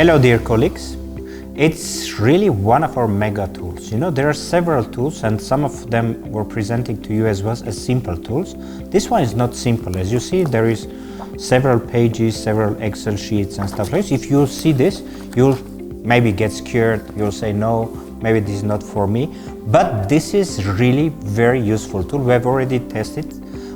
Hello dear colleagues, it's really one of our mega tools. There are several tools and some of them we're presenting to you as well as simple tools. This one is not simple. As you see, there is several pages, several Excel sheets and stuff like this. If you see this, you'll maybe get scared, you'll say no, maybe this is not for me. But this is really very useful tool. We have already tested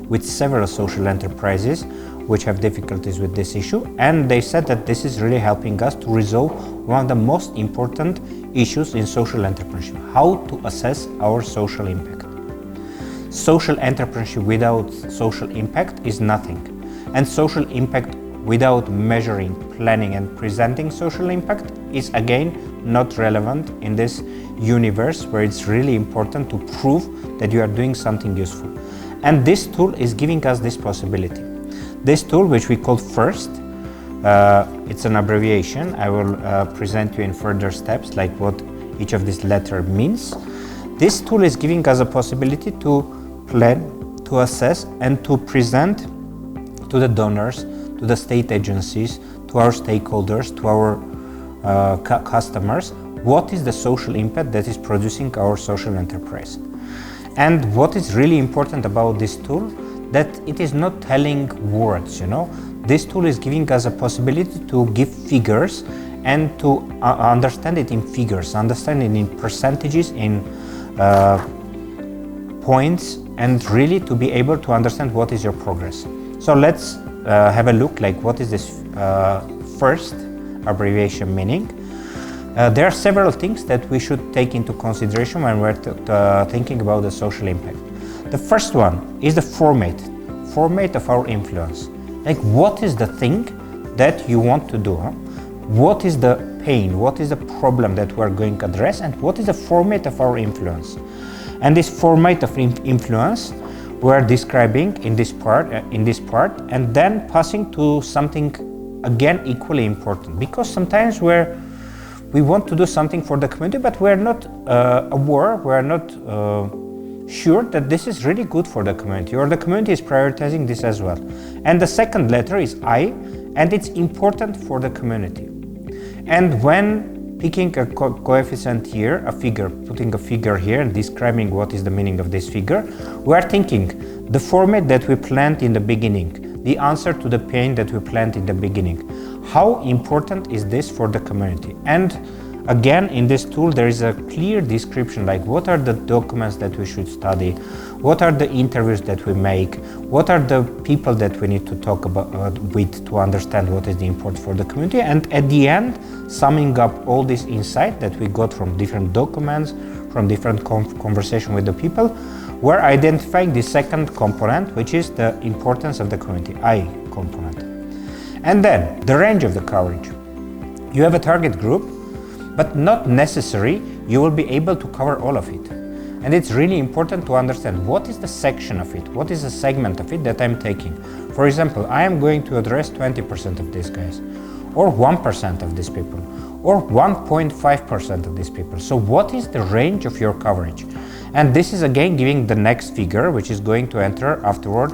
with several social enterprises which have difficulties with this issue, and they said that this is really helping us to resolve one of the most important issues in social entrepreneurship: how to assess our social impact. Social entrepreneurship without social impact is nothing, and social impact without measuring, planning and presenting social impact is again not relevant in this universe where it's really important to prove that you are doing something useful. And this tool is giving us this possibility. This tool, which we call FIRST, it's an abbreviation. I will present you in further steps like what each of these letters means. This tool is giving us a possibility to plan, to assess and to present to the donors, to the state agencies, to our stakeholders, to our customers, what is the social impact that is producing our social enterprise. And what is really important about this tool, that it is not telling words, This tool is giving us a possibility to give figures and to understand it in figures, understand it in percentages, in points, and really to be able to understand what is your progress. So let's have a look like what is this FIRST abbreviation meaning. There are several things that we should take into consideration when we're thinking about the social impact. The first one is the format of our influence. Like, what is the thing that you want to do? What is the pain? What is the problem that we're going to address? And what is the format of our influence? And this format of influence we're describing in this part, and then passing to something again equally important, because sometimes we want to do something for the community, but we're not aware, we're not sure that this is really good for the community, or the community is prioritizing this as well. And the second letter is I, and it's important for the community. And when picking a coefficient here, a figure, putting a figure here and describing what is the meaning of this figure, we are thinking the format that we planned in the beginning, the answer to the pain that we planned in the beginning. How important is this for the community? And again, in this tool, there is a clear description, like what are the documents that we should study, what are the interviews that we make, what are the people that we need to talk about with to understand what is the important for the community. And at the end, summing up all this insight that we got from different documents, from different conversation with the people, we're identifying the second component, which is the importance of the community, I component. And then the range of the coverage. You have a target group, but not necessary you will be able to cover all of it. And it's really important to understand what is the section of it, what is the segment of it that I'm taking. For example, I am going to address 20% of these guys, or 1% of these people, or 1.5% of these people. So what is the range of your coverage? And this is again giving the next figure, which is going to enter afterward.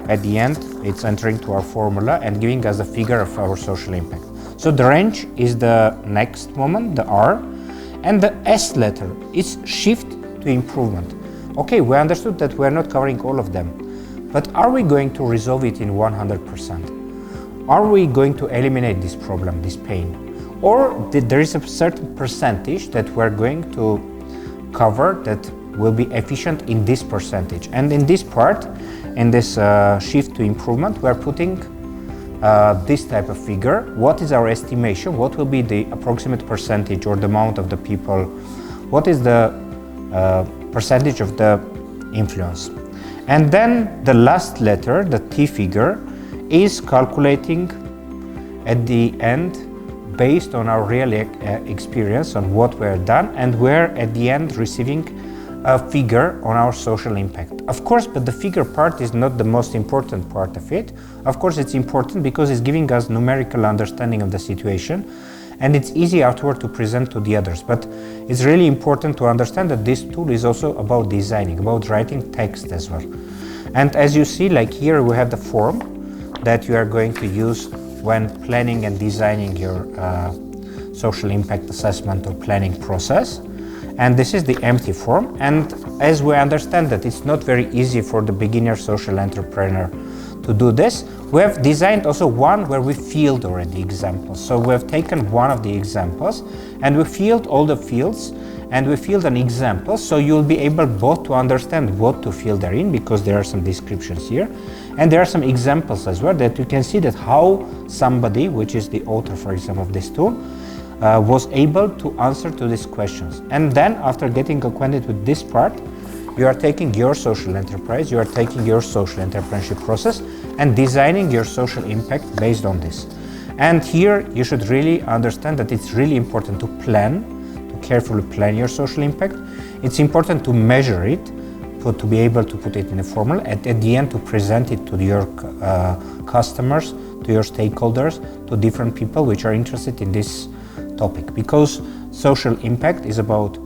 At the end, it's entering to our formula and giving us the figure of our social impact. So the range is the next moment, the R, and the S letter is shift to improvement. Okay, we understood that we're not covering all of them, but are we going to resolve it in 100%? Are we going to eliminate this problem, this pain? Or there is a certain percentage that we're going to cover that will be efficient in this percentage? And in this part, in this shift to improvement, we're putting this type of figure. What is our estimation? What will be the approximate percentage or the amount of the people? What is the percentage of the influence? And then the last letter, the T figure, is calculating at the end based on our real experience on what we're done, and we're at the end receiving a figure on our social impact. Of course, but the figure part is not the most important part of it. Of course, it's important because it's giving us numerical understanding of the situation, and it's easy afterward to present to the others. But it's really important to understand that this tool is also about designing, about writing text as well. And as you see, like here we have the form that you are going to use when planning and designing your social impact assessment or planning process. And this is the empty form. And as we understand that it's not very easy for the beginner social entrepreneur to do this, we have designed also one where we filled already examples. So we have taken one of the examples and we filled all the fields, and we filled an example, so you'll be able both to understand what to fill therein, because there are some descriptions here, and there are some examples as well that you can see that how somebody, which is the author, for example, of this tool, was able to answer to these questions. And then after getting acquainted with this part, you are taking your social enterprise, you are taking your social entrepreneurship process and designing your social impact based on this. And here you should really understand that it's really important to plan, to carefully plan your social impact. It's important to measure it, to be able to put it in a formula, and at the end to present it to your customers, to your stakeholders, to different people which are interested in this topic. Because social impact is about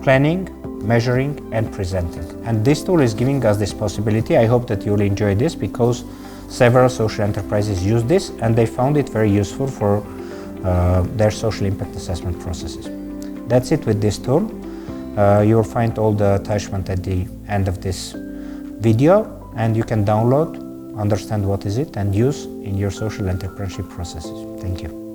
planning, measuring and presenting. And this tool is giving us this possibility. I hope that you'll enjoy this, because several social enterprises use this and they found it very useful for their social impact assessment processes. That's it with this tool. You'll find all the attachment at the end of this video, and you can download, understand what is it and use in your social entrepreneurship processes. Thank you.